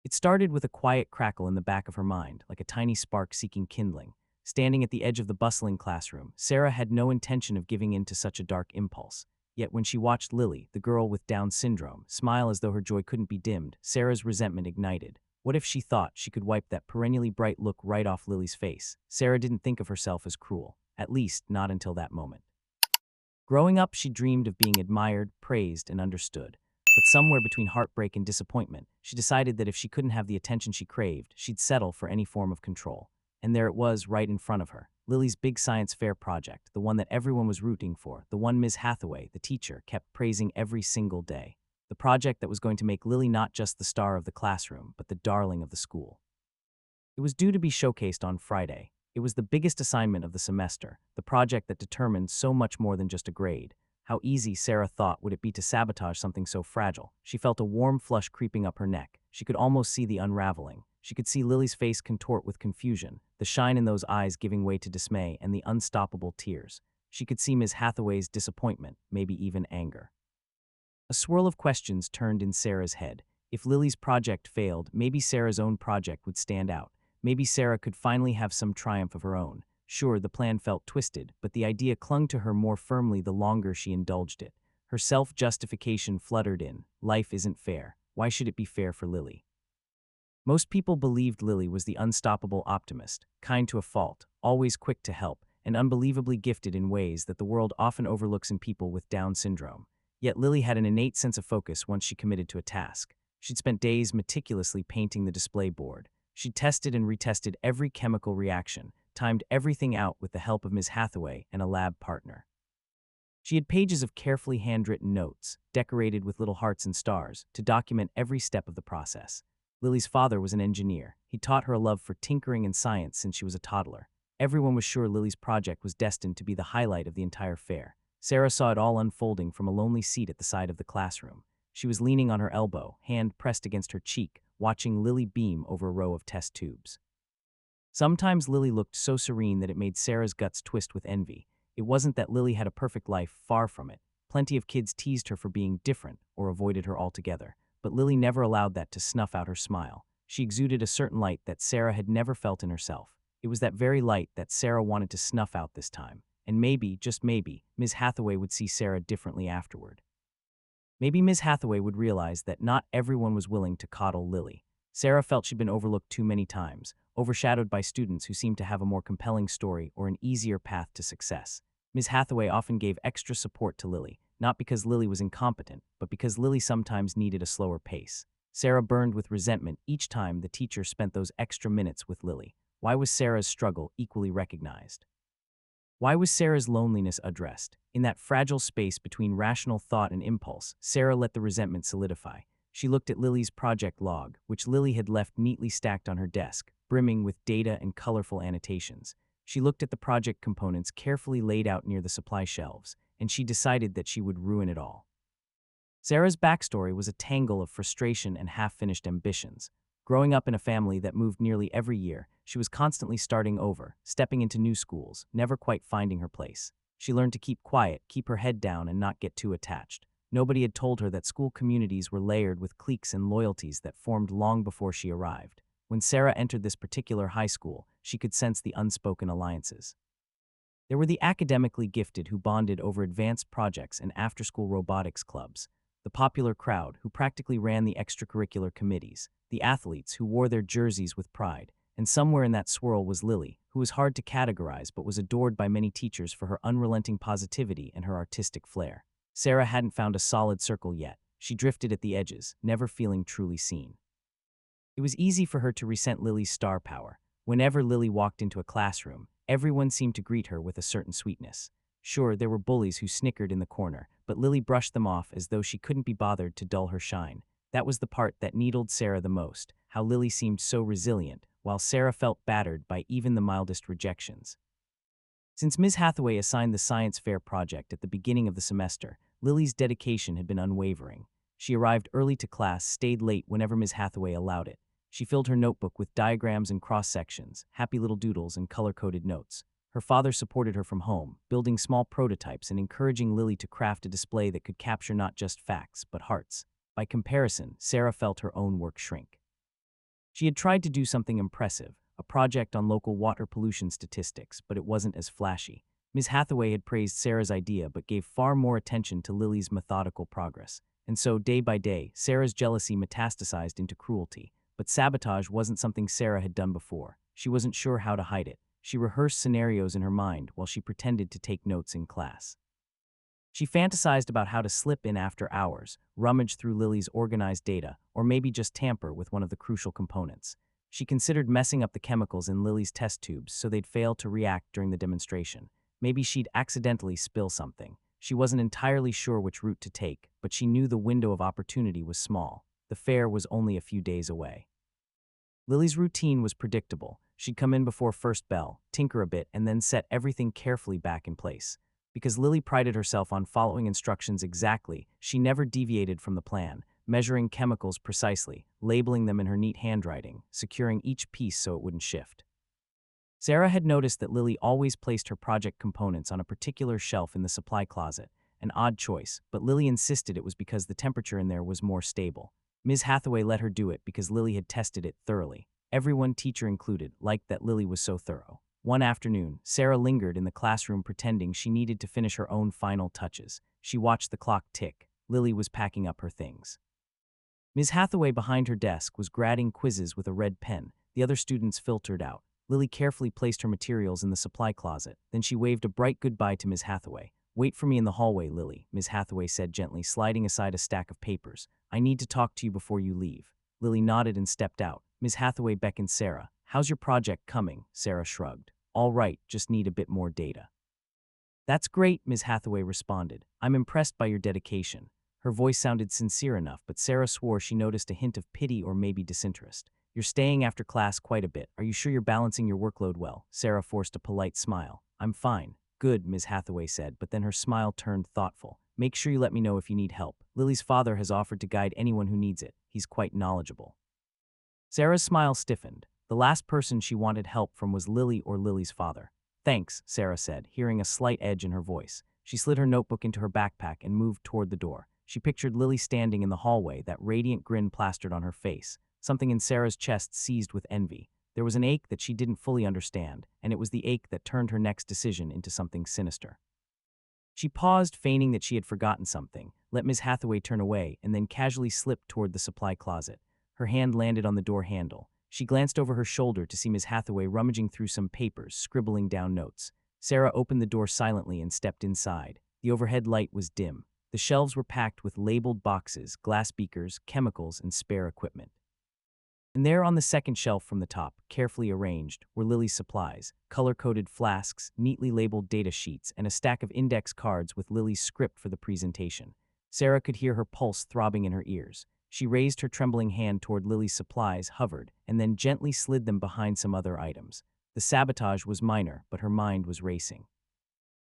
It started with a quiet crackle in the back of her mind, like a tiny spark seeking kindling. Standing at the edge of the bustling classroom, Sarah had no intention of giving in to such a dark impulse. Yet when she watched Lily, the girl with Down syndrome, smile as though her joy couldn't be dimmed, Sarah's resentment ignited. What if she thought she could wipe that perennially bright look right off Lily's face? Sarah didn't think of herself as cruel, at least not until that moment. Growing up, she dreamed of being admired, praised, and understood. But somewhere between heartbreak and disappointment, she decided that if she couldn't have the attention she craved, she'd settle for any form of control. And there it was, right in front of her. Lily's big science fair project, the one that everyone was rooting for, the one Ms. Hathaway, the teacher, kept praising every single day. The project that was going to make Lily not just the star of the classroom, but the darling of the school. It was due to be showcased on Friday. It was the biggest assignment of the semester, the project that determined so much more than just a grade. How easy, Sarah thought, would it be to sabotage something so fragile? She felt a warm flush creeping up her neck. She could almost see the unraveling. She could see Lily's face contort with confusion, the shine in those eyes giving way to dismay and the unstoppable tears. She could see Ms. Hathaway's disappointment, maybe even anger. A swirl of questions turned in Sarah's head. If Lily's project failed, maybe Sarah's own project would stand out. Maybe Sarah could finally have some triumph of her own. Sure, the plan felt twisted, but the idea clung to her more firmly the longer she indulged it. Her self-justification fluttered in. Life isn't fair. Why should it be fair for Lily? Most people believed Lily was the unstoppable optimist, kind to a fault, always quick to help, and unbelievably gifted in ways that the world often overlooks in people with Down syndrome. Yet Lily had an innate sense of focus once she committed to a task. She'd spent days meticulously painting the display board. She'd tested and retested every chemical reaction, timed everything out with the help of Ms. Hathaway and a lab partner. She had pages of carefully handwritten notes, decorated with little hearts and stars, to document every step of the process. Lily's father was an engineer. He taught her a love for tinkering and science since she was a toddler. Everyone was sure Lily's project was destined to be the highlight of the entire fair. Sarah saw it all unfolding from a lonely seat at the side of the classroom. She was leaning on her elbow, hand pressed against her cheek, watching Lily beam over a row of test tubes. Sometimes Lily looked so serene that it made Sarah's guts twist with envy. It wasn't that Lily had a perfect life, far from it. Plenty of kids teased her for being different or avoided her altogether. But Lily never allowed that to snuff out her smile. She exuded a certain light that Sarah had never felt in herself. It was that very light that Sarah wanted to snuff out this time. And maybe, just maybe, Ms. Hathaway would see Sarah differently afterward. Maybe Ms. Hathaway would realize that not everyone was willing to coddle Lily. Sarah felt she'd been overlooked too many times, overshadowed by students who seemed to have a more compelling story or an easier path to success. Ms. Hathaway often gave extra support to Lily, not because Lily was incompetent, but because Lily sometimes needed a slower pace. Sarah burned with resentment each time the teacher spent those extra minutes with Lily. Why was Sarah's struggle equally recognized? Why was Sarah's loneliness addressed? In that fragile space between rational thought and impulse, Sarah let the resentment solidify. She looked at Lily's project log, which Lily had left neatly stacked on her desk, brimming with data and colorful annotations. She looked at the project components carefully laid out near the supply shelves, and she decided that she would ruin it all. Sarah's backstory was a tangle of frustration and half-finished ambitions. Growing up in a family that moved nearly every year, she was constantly starting over, stepping into new schools, never quite finding her place. She learned to keep quiet, keep her head down, and not get too attached. Nobody had told her that school communities were layered with cliques and loyalties that formed long before she arrived. When Sarah entered this particular high school, she could sense the unspoken alliances. There were the academically gifted who bonded over advanced projects and after-school robotics clubs, the popular crowd who practically ran the extracurricular committees, the athletes who wore their jerseys with pride, and somewhere in that swirl was Lily, who was hard to categorize but was adored by many teachers for her unrelenting positivity and her artistic flair. Sarah hadn't found a solid circle yet. She drifted at the edges, never feeling truly seen. It was easy for her to resent Lily's star power. Whenever Lily walked into a classroom, everyone seemed to greet her with a certain sweetness. Sure, there were bullies who snickered in the corner, but Lily brushed them off as though she couldn't be bothered to dull her shine. That was the part that needled Sarah the most, how Lily seemed so resilient, while Sarah felt battered by even the mildest rejections. Since Ms. Hathaway assigned the science fair project at the beginning of the semester, Lily's dedication had been unwavering. She arrived early to class, stayed late whenever Ms. Hathaway allowed it. She filled her notebook with diagrams and cross-sections, happy little doodles and color-coded notes. Her father supported her from home, building small prototypes and encouraging Lily to craft a display that could capture not just facts, but hearts. By comparison, Sarah felt her own work shrink. She had tried to do something impressive, a project on local water pollution statistics, but it wasn't as flashy. Ms. Hathaway had praised Sarah's idea but gave far more attention to Lily's methodical progress. And so, day by day, Sarah's jealousy metastasized into cruelty. But sabotage wasn't something Sarah had done before. She wasn't sure how to hide it. She rehearsed scenarios in her mind while she pretended to take notes in class. She fantasized about how to slip in after hours, rummage through Lily's organized data, or maybe just tamper with one of the crucial components. She considered messing up the chemicals in Lily's test tubes so they'd fail to react during the demonstration. Maybe she'd accidentally spill something. She wasn't entirely sure which route to take, but she knew the window of opportunity was small. The fair was only a few days away. Lily's routine was predictable. She'd come in before first bell, tinker a bit, and then set everything carefully back in place. Because Lily prided herself on following instructions exactly, she never deviated from the plan, measuring chemicals precisely, labeling them in her neat handwriting, securing each piece so it wouldn't shift. Sarah had noticed that Lily always placed her project components on a particular shelf in the supply closet, an odd choice, but Lily insisted it was because the temperature in there was more stable. Ms. Hathaway let her do it because Lily had tested it thoroughly. Everyone, teacher included, liked that Lily was so thorough. One afternoon, Sarah lingered in the classroom pretending she needed to finish her own final touches. She watched the clock tick. Lily was packing up her things. Ms. Hathaway behind her desk was grading quizzes with a red pen. The other students filtered out. Lily carefully placed her materials in the supply closet. Then she waved a bright goodbye to Ms. Hathaway. "Wait for me in the hallway, Lily," Ms. Hathaway said gently, sliding aside a stack of papers. "I need to talk to you before you leave." Lily nodded and stepped out. Ms. Hathaway beckoned Sarah. "How's your project coming?" Sarah shrugged. "All right, just need a bit more data." "That's great," Ms. Hathaway responded. "I'm impressed by your dedication." Her voice sounded sincere enough, but Sarah swore she noticed a hint of pity or maybe disinterest. "You're staying after class quite a bit. Are you sure you're balancing your workload well?" Sarah forced a polite smile. "I'm fine." "Good," Ms. Hathaway said, but then her smile turned thoughtful. "Make sure you let me know if you need help. Lily's father has offered to guide anyone who needs it. He's quite knowledgeable." Sarah's smile stiffened. The last person she wanted help from was Lily or Lily's father. "Thanks," Sarah said, hearing a slight edge in her voice. She slid her notebook into her backpack and moved toward the door. She pictured Lily standing in the hallway, that radiant grin plastered on her face. Something in Sarah's chest seized with envy. There was an ache that she didn't fully understand, and it was the ache that turned her next decision into something sinister. She paused, feigning that she had forgotten something, let Ms. Hathaway turn away, and then casually slipped toward the supply closet. Her hand landed on the door handle. She glanced over her shoulder to see Ms. Hathaway rummaging through some papers, scribbling down notes. Sarah opened the door silently and stepped inside. The overhead light was dim. The shelves were packed with labeled boxes, glass beakers, chemicals, and spare equipment. And there on the second shelf from the top, carefully arranged, were Lily's supplies, color-coded flasks, neatly labeled data sheets, and a stack of index cards with Lily's script for the presentation. Sarah could hear her pulse throbbing in her ears. She raised her trembling hand toward Lily's supplies, hovered, and then gently slid them behind some other items. The sabotage was minor, but her mind was racing.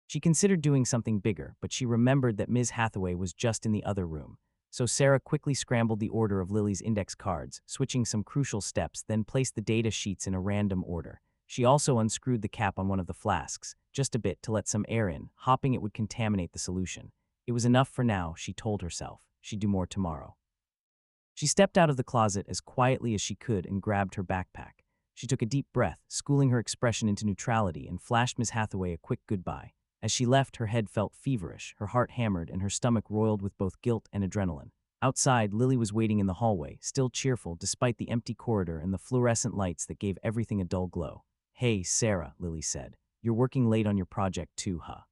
She considered doing something bigger, but she remembered that Ms. Hathaway was just in the other room. So Sarah quickly scrambled the order of Lily's index cards, switching some crucial steps, then placed the data sheets in a random order. She also unscrewed the cap on one of the flasks, just a bit to let some air in, hoping it would contaminate the solution. It was enough for now, she told herself. She'd do more tomorrow. She stepped out of the closet as quietly as she could and grabbed her backpack. She took a deep breath, schooling her expression into neutrality, and flashed Ms. Hathaway a quick goodbye. As she left, her head felt feverish, her heart hammered, and her stomach roiled with both guilt and adrenaline. Outside, Lily was waiting in the hallway, still cheerful despite the empty corridor and the fluorescent lights that gave everything a dull glow. "Hey, Sarah," Lily said. "You're working late on your project too, huh?"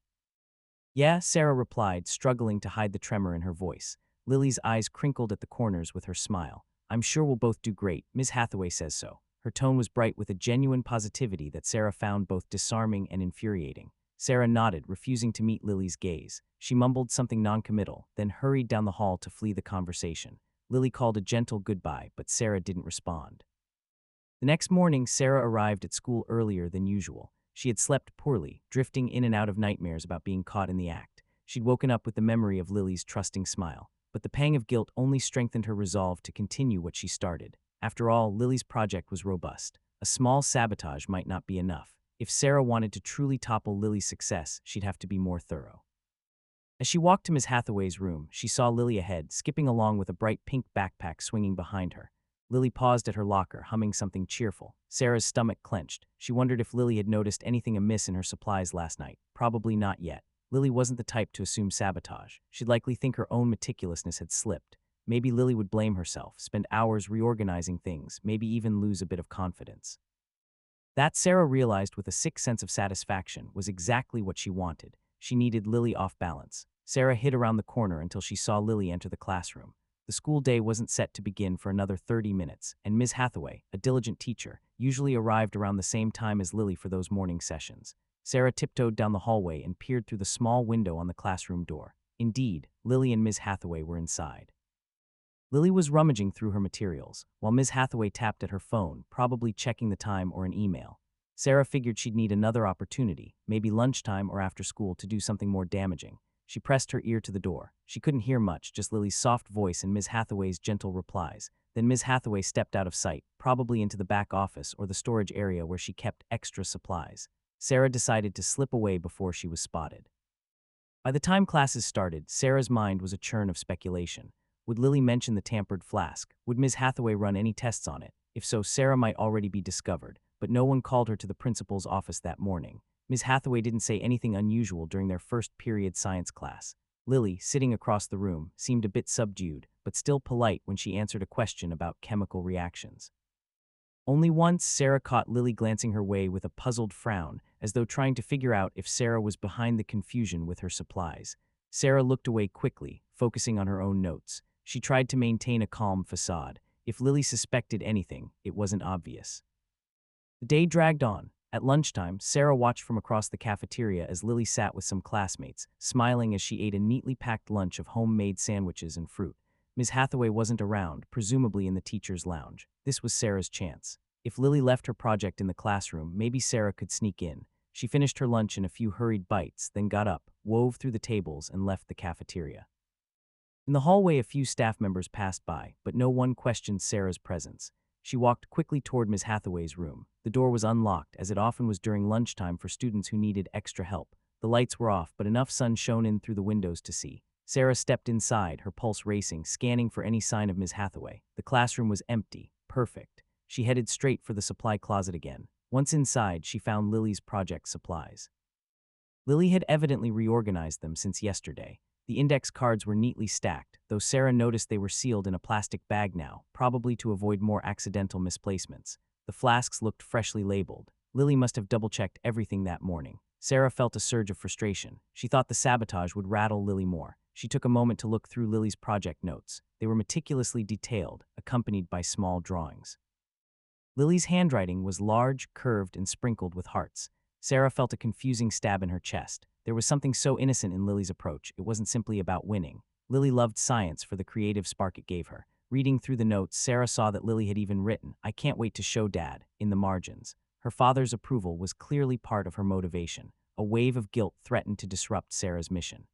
"Yeah," Sarah replied, struggling to hide the tremor in her voice. Lily's eyes crinkled at the corners with her smile. "I'm sure we'll both do great. Ms. Hathaway says so." Her tone was bright with a genuine positivity that Sarah found both disarming and infuriating. Sarah nodded, refusing to meet Lily's gaze. She mumbled something noncommittal, then hurried down the hall to flee the conversation. Lily called a gentle goodbye, but Sarah didn't respond. The next morning, Sarah arrived at school earlier than usual. She had slept poorly, drifting in and out of nightmares about being caught in the act. She'd woken up with the memory of Lily's trusting smile, but the pang of guilt only strengthened her resolve to continue what she started. After all, Lily's project was robust. A small sabotage might not be enough. If Sarah wanted to truly topple Lily's success, she'd have to be more thorough. As she walked to Ms. Hathaway's room, she saw Lily ahead, skipping along with a bright pink backpack swinging behind her. Lily paused at her locker, humming something cheerful. Sarah's stomach clenched. She wondered if Lily had noticed anything amiss in her supplies last night. Probably not yet. Lily wasn't the type to assume sabotage. She'd likely think her own meticulousness had slipped. Maybe Lily would blame herself, spend hours reorganizing things, maybe even lose a bit of confidence. That, Sarah realized with a sick sense of satisfaction, was exactly what she wanted. She needed Lily off balance. Sarah hid around the corner until she saw Lily enter the classroom. The school day wasn't set to begin for another 30 minutes, and Ms. Hathaway, a diligent teacher, usually arrived around the same time as Lily for those morning sessions. Sarah tiptoed down the hallway and peered through the small window on the classroom door. Indeed, Lily and Ms. Hathaway were inside. Lily was rummaging through her materials, while Ms. Hathaway tapped at her phone, probably checking the time or an email. Sarah figured she'd need another opportunity, maybe lunchtime or after school, to do something more damaging. She pressed her ear to the door. She couldn't hear much, just Lily's soft voice and Ms. Hathaway's gentle replies. Then Ms. Hathaway stepped out of sight, probably into the back office or the storage area where she kept extra supplies. Sarah decided to slip away before she was spotted. By the time classes started, Sarah's mind was a churn of speculation. Would Lily mention the tampered flask? Would Ms. Hathaway run any tests on it? If so, Sarah might already be discovered, but no one called her to the principal's office that morning. Ms. Hathaway didn't say anything unusual during their first period science class. Lily, sitting across the room, seemed a bit subdued, but still polite when she answered a question about chemical reactions. Only once, Sarah caught Lily glancing her way with a puzzled frown, as though trying to figure out if Sarah was behind the confusion with her supplies. Sarah looked away quickly, focusing on her own notes. She tried to maintain a calm facade. If Lily suspected anything, it wasn't obvious. The day dragged on. At lunchtime, Sarah watched from across the cafeteria as Lily sat with some classmates, smiling as she ate a neatly packed lunch of homemade sandwiches and fruit. Ms. Hathaway wasn't around, presumably in the teacher's lounge. This was Sarah's chance. If Lily left her project in the classroom, maybe Sarah could sneak in. She finished her lunch in a few hurried bites, then got up, wove through the tables, and left the cafeteria. In the hallway, a few staff members passed by, but no one questioned Sarah's presence. She walked quickly toward Ms. Hathaway's room. The door was unlocked, as it often was during lunchtime for students who needed extra help. The lights were off, but enough sun shone in through the windows to see. Sarah stepped inside, her pulse racing, scanning for any sign of Ms. Hathaway. The classroom was empty. Perfect. She headed straight for the supply closet again. Once inside, she found Lily's project supplies. Lily had evidently reorganized them since yesterday. The index cards were neatly stacked, though Sarah noticed they were sealed in a plastic bag now, probably to avoid more accidental misplacements. The flasks looked freshly labeled. Lily must have double-checked everything that morning. Sarah felt a surge of frustration. She thought the sabotage would rattle Lily more. She took a moment to look through Lily's project notes. They were meticulously detailed, accompanied by small drawings. Lily's handwriting was large, curved, and sprinkled with hearts. Sarah felt a confusing stab in her chest. There was something so innocent in Lily's approach. It wasn't simply about winning. Lily loved science for the creative spark it gave her. Reading through the notes, Sarah saw that Lily had even written, "I can't wait to show Dad," in the margins. Her father's approval was clearly part of her motivation. A wave of guilt threatened to disrupt Sarah's mission.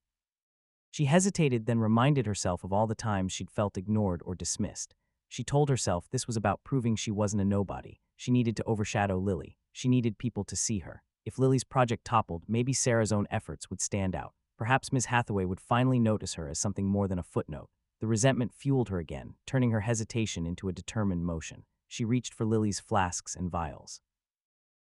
She hesitated, then reminded herself of all the times she'd felt ignored or dismissed. She told herself this was about proving she wasn't a nobody. She needed to overshadow Lily. She needed people to see her. If Lily's project toppled, maybe Sarah's own efforts would stand out. Perhaps Ms. Hathaway would finally notice her as something more than a footnote. The resentment fueled her again, turning her hesitation into a determined motion. She reached for Lily's flasks and vials.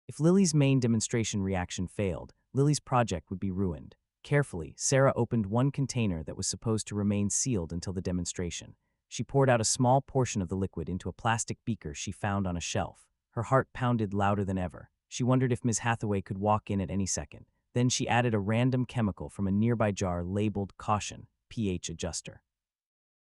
If Lily's main demonstration reaction failed, Lily's project would be ruined. Carefully, Sarah opened one container that was supposed to remain sealed until the demonstration. She poured out a small portion of the liquid into a plastic beaker she found on a shelf. Her heart pounded louder than ever. She wondered if Ms. Hathaway could walk in at any second. Then she added a random chemical from a nearby jar labeled "Caution, pH Adjuster."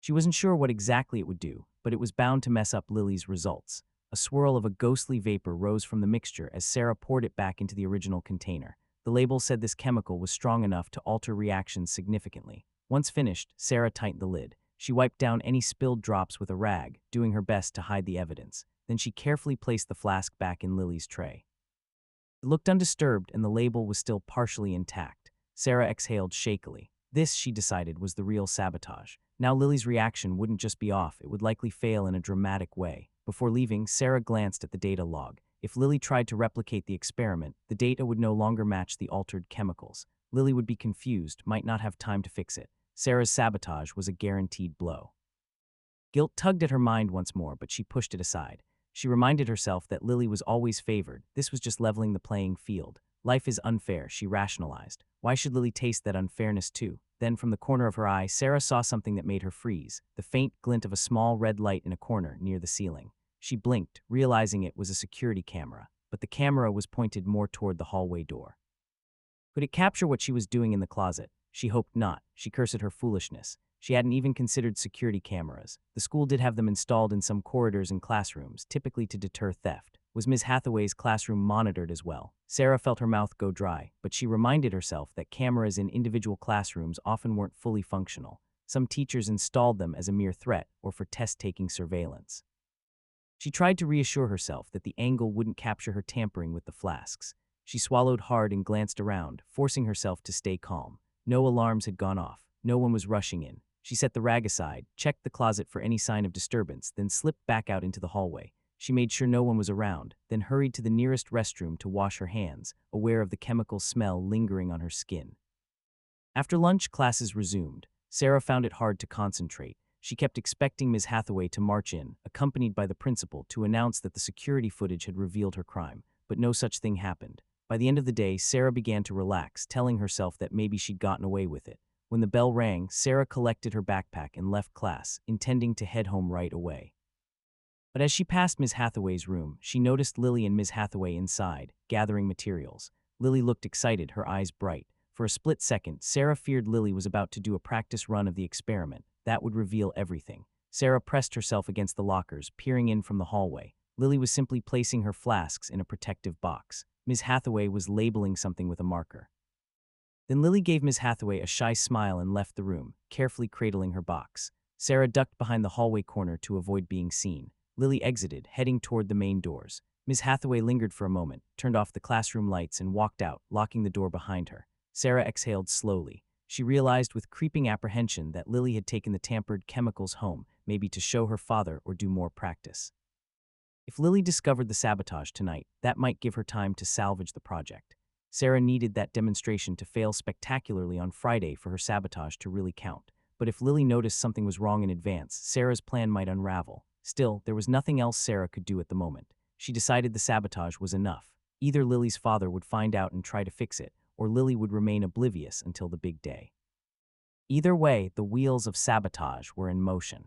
She wasn't sure what exactly it would do, but it was bound to mess up Lily's results. A swirl of a ghostly vapor rose from the mixture as Sarah poured it back into the original container. The label said this chemical was strong enough to alter reactions significantly. Once finished, Sarah tightened the lid. She wiped down any spilled drops with a rag, doing her best to hide the evidence. Then she carefully placed the flask back in Lily's tray. It looked undisturbed, and the label was still partially intact. Sarah exhaled shakily. This, she decided, was the real sabotage. Now Lily's reaction wouldn't just be off, it would likely fail in a dramatic way. Before leaving, Sarah glanced at the data log. If Lily tried to replicate the experiment, the data would no longer match the altered chemicals. Lily would be confused, might not have time to fix it. Sarah's sabotage was a guaranteed blow. Guilt tugged at her mind once more, but she pushed it aside. She reminded herself that Lily was always favored. This was just leveling the playing field. Life is unfair, she rationalized. Why should Lily taste that unfairness too? Then, from the corner of her eye, Sarah saw something that made her freeze, the faint glint of a small red light in a corner near the ceiling. She blinked, realizing it was a security camera, but the camera was pointed more toward the hallway door. Could it capture what she was doing in the closet? She hoped not. She cursed at her foolishness. She hadn't even considered security cameras. The school did have them installed in some corridors and classrooms, typically to deter theft. Was Ms. Hathaway's classroom monitored as well? Sarah felt her mouth go dry, but she reminded herself that cameras in individual classrooms often weren't fully functional. Some teachers installed them as a mere threat or for test-taking surveillance. She tried to reassure herself that the angle wouldn't capture her tampering with the flasks. She swallowed hard and glanced around, forcing herself to stay calm. No alarms had gone off. No one was rushing in. She set the rag aside, checked the closet for any sign of disturbance, then slipped back out into the hallway. She made sure no one was around, then hurried to the nearest restroom to wash her hands, aware of the chemical smell lingering on her skin. After lunch, classes resumed. Sarah found it hard to concentrate. She kept expecting Ms. Hathaway to march in, accompanied by the principal, to announce that the security footage had revealed her crime, but no such thing happened. By the end of the day, Sarah began to relax, telling herself that maybe she'd gotten away with it. When the bell rang, Sarah collected her backpack and left class, intending to head home right away. But as she passed Ms. Hathaway's room, she noticed Lily and Ms. Hathaway inside, gathering materials. Lily looked excited, her eyes bright. For a split second, Sarah feared Lily was about to do a practice run of the experiment. That would reveal everything. Sarah pressed herself against the lockers, peering in from the hallway. Lily was simply placing her flasks in a protective box. Ms. Hathaway was labeling something with a marker. Then Lily gave Ms. Hathaway a shy smile and left the room, carefully cradling her box. Sarah ducked behind the hallway corner to avoid being seen. Lily exited, heading toward the main doors. Ms. Hathaway lingered for a moment, turned off the classroom lights, and walked out, locking the door behind her. Sarah exhaled slowly. She realized with creeping apprehension that Lily had taken the tampered chemicals home, maybe to show her father or do more practice. If Lily discovered the sabotage tonight, that might give her time to salvage the project. Sarah needed that demonstration to fail spectacularly on Friday for her sabotage to really count. But if Lily noticed something was wrong in advance, Sarah's plan might unravel. Still, there was nothing else Sarah could do at the moment. She decided the sabotage was enough. Either Lily's father would find out and try to fix it, or Lily would remain oblivious until the big day. Either way, the wheels of sabotage were in motion.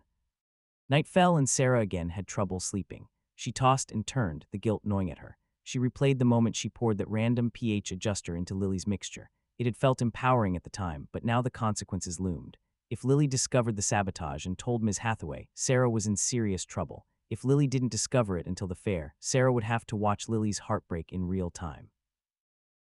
Night fell and Sarah again had trouble sleeping. She tossed and turned, the guilt gnawing at her. She replayed the moment she poured that random pH adjuster into Lily's mixture. It had felt empowering at the time, but now the consequences loomed. If Lily discovered the sabotage and told Ms. Hathaway, Sarah was in serious trouble. If Lily didn't discover it until the fair, Sarah would have to watch Lily's heartbreak in real time.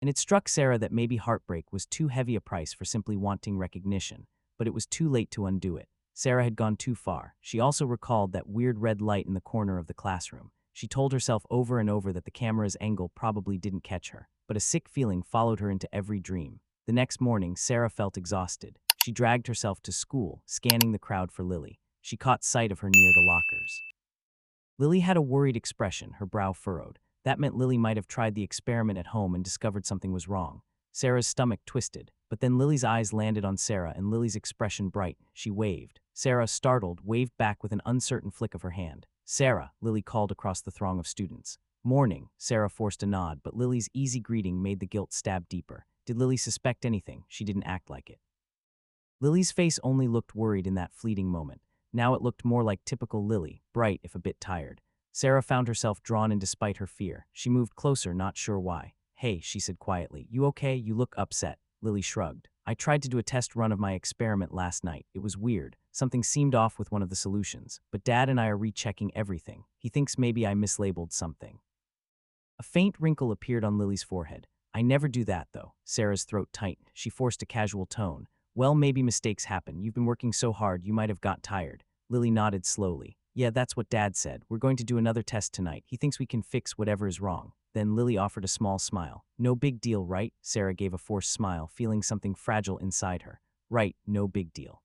And it struck Sarah that maybe heartbreak was too heavy a price for simply wanting recognition, but it was too late to undo it. Sarah had gone too far. She also recalled that weird red light in the corner of the classroom. She told herself over and over that the camera's angle probably didn't catch her, but a sick feeling followed her into every dream. The next morning, Sarah felt exhausted. She dragged herself to school, scanning the crowd for Lily. She caught sight of her near the lockers. Lily had a worried expression, her brow furrowed. That meant Lily might have tried the experiment at home and discovered something was wrong. Sarah's stomach twisted, but then Lily's eyes landed on Sarah and Lily's expression brightened. She waved. Sarah, startled, waved back with an uncertain flick of her hand. "Sarah," Lily called across the throng of students. "Morning," Sarah forced a nod, but Lily's easy greeting made the guilt stab deeper. Did Lily suspect anything? She didn't act like it. Lily's face only looked worried in that fleeting moment. Now it looked more like typical Lily, bright if a bit tired. Sarah found herself drawn in despite her fear. She moved closer, not sure why. "Hey," she said quietly. "You okay? You look upset." Lily shrugged. "I tried to do a test run of my experiment last night. It was weird. Something seemed off with one of the solutions. But Dad and I are rechecking everything. He thinks maybe I mislabeled something." A faint wrinkle appeared on Lily's forehead. "I never do that, though." Sarah's throat tightened. She forced a casual tone. "Well, maybe mistakes happen. You've been working so hard, you might have got tired." Lily nodded slowly. "Yeah, that's what Dad said. We're going to do another test tonight. He thinks we can fix whatever is wrong." Then Lily offered a small smile. "No big deal, right?" Sarah gave a forced smile, feeling something fragile inside her. "Right, no big deal.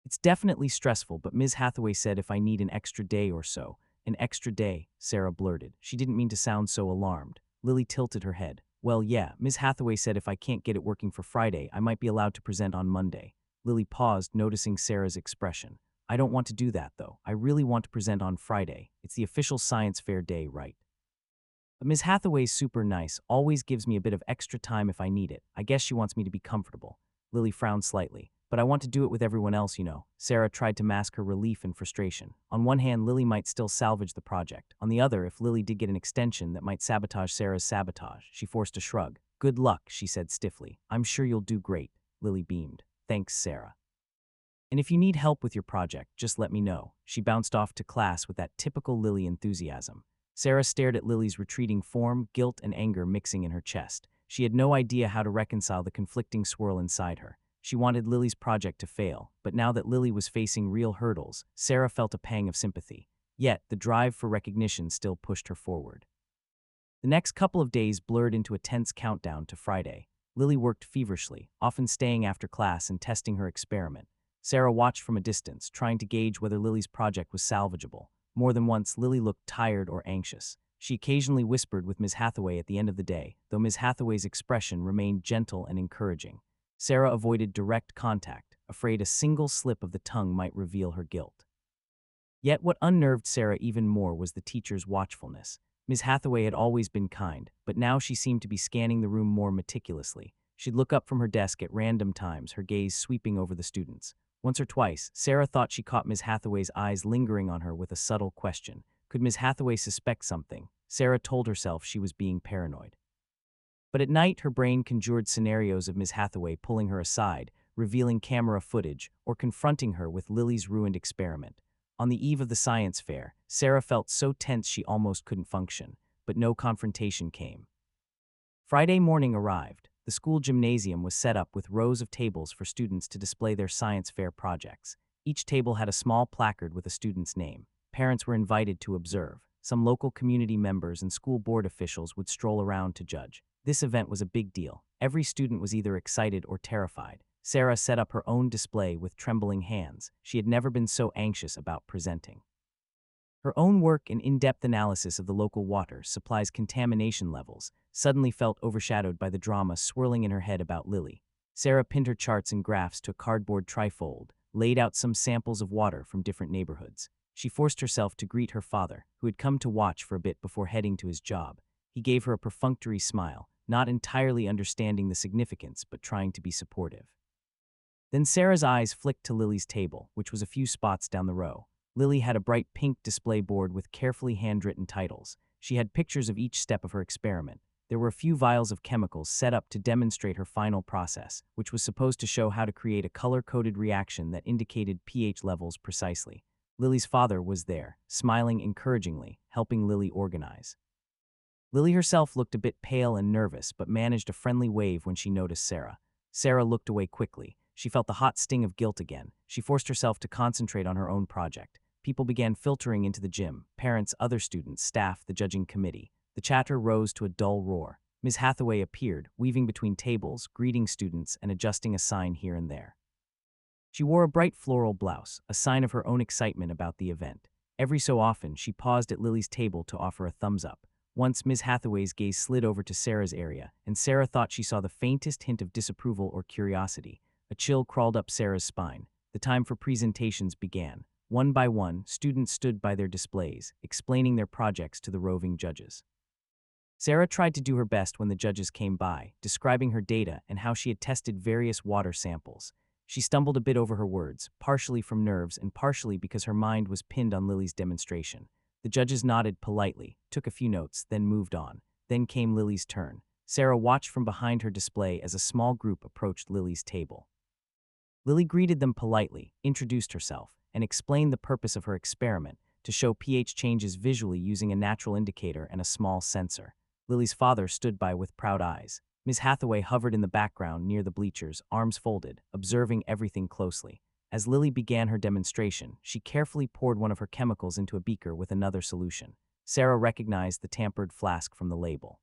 It's definitely stressful, but Ms. Hathaway said if I need an extra day or so." "An extra day," Sarah blurted. She didn't mean to sound so alarmed. Lily tilted her head. "Well, yeah, Ms. Hathaway said if I can't get it working for Friday, I might be allowed to present on Monday." Lily paused, noticing Sarah's expression. I don't want to do that, though. I really want to present on Friday. It's the official science fair day, right? But Ms. Hathaway's super nice, always gives me a bit of extra time if I need it. I guess she wants me to be comfortable. Lily frowned slightly. But I want to do it with everyone else, you know. Sarah tried to mask her relief and frustration. On one hand, Lily might still salvage the project. On the other, if Lily did get an extension that might sabotage Sarah's sabotage, she forced a shrug. Good luck, she said stiffly. I'm sure you'll do great. Lily beamed. Thanks, Sarah. And if you need help with your project, just let me know. She bounced off to class with that typical Lily enthusiasm. Sarah stared at Lily's retreating form, guilt and anger mixing in her chest. She had no idea how to reconcile the conflicting swirl inside her. She wanted Lily's project to fail, but now that Lily was facing real hurdles, Sarah felt a pang of sympathy. Yet, the drive for recognition still pushed her forward. The next couple of days blurred into a tense countdown to Friday. Lily worked feverishly, often staying after class and testing her experiment. Sarah watched from a distance, trying to gauge whether Lily's project was salvageable. More than once, Lily looked tired or anxious. She occasionally whispered with Ms. Hathaway at the end of the day, though Ms. Hathaway's expression remained gentle and encouraging. Sarah avoided direct contact, afraid a single slip of the tongue might reveal her guilt. Yet what unnerved Sarah even more was the teacher's watchfulness. Ms. Hathaway had always been kind, but now she seemed to be scanning the room more meticulously. She'd look up from her desk at random times, her gaze sweeping over the students. Once or twice, Sarah thought she caught Ms. Hathaway's eyes lingering on her with a subtle question. Could Ms. Hathaway suspect something? Sarah told herself she was being paranoid. But at night, her brain conjured scenarios of Ms. Hathaway pulling her aside, revealing camera footage, or confronting her with Lily's ruined experiment. On the eve of the science fair, Sarah felt so tense she almost couldn't function, but no confrontation came. Friday morning arrived. The school gymnasium was set up with rows of tables for students to display their science fair projects. Each table had a small placard with a student's name. Parents were invited to observe. Some local community members and school board officials would stroll around to judge. This event was a big deal. Every student was either excited or terrified. Sarah set up her own display with trembling hands. She had never been so anxious about presenting. Her own work and in-depth analysis of the local water supply's contamination levels suddenly felt overshadowed by the drama swirling in her head about Lily. Sarah pinned her charts and graphs to a cardboard trifold, laid out some samples of water from different neighborhoods. She forced herself to greet her father, who had come to watch for a bit before heading to his job. He gave her a perfunctory smile, not entirely understanding the significance but trying to be supportive. Then Sarah's eyes flicked to Lily's table, which was a few spots down the row. Lily had a bright pink display board with carefully handwritten titles. She had pictures of each step of her experiment. There were a few vials of chemicals set up to demonstrate her final process, which was supposed to show how to create a color-coded reaction that indicated pH levels precisely. Lily's father was there, smiling encouragingly, helping Lily organize. Lily herself looked a bit pale and nervous, but managed a friendly wave when she noticed Sarah. Sarah looked away quickly. She felt the hot sting of guilt again. She forced herself to concentrate on her own project. People began filtering into the gym. Parents, other students, staff, the judging committee. The chatter rose to a dull roar. Ms. Hathaway appeared, weaving between tables, greeting students, and adjusting a sign here and there. She wore a bright floral blouse, a sign of her own excitement about the event. Every so often, she paused at Lily's table to offer a thumbs up. Once, Ms. Hathaway's gaze slid over to Sarah's area, and Sarah thought she saw the faintest hint of disapproval or curiosity. A chill crawled up Sarah's spine. The time for presentations began. One by one, students stood by their displays, explaining their projects to the roving judges. Sarah tried to do her best when the judges came by, describing her data and how she had tested various water samples. She stumbled a bit over her words, partially from nerves and partially because her mind was pinned on Lily's demonstration. The judges nodded politely, took a few notes, then moved on. Then came Lily's turn. Sarah watched from behind her display as a small group approached Lily's table. Lily greeted them politely, introduced herself, and explained the purpose of her experiment, to show pH changes visually using a natural indicator and a small sensor. Lily's father stood by with proud eyes. Ms. Hathaway hovered in the background near the bleachers, arms folded, observing everything closely. As Lily began her demonstration, she carefully poured one of her chemicals into a beaker with another solution. Sarah recognized the tampered flask from the label.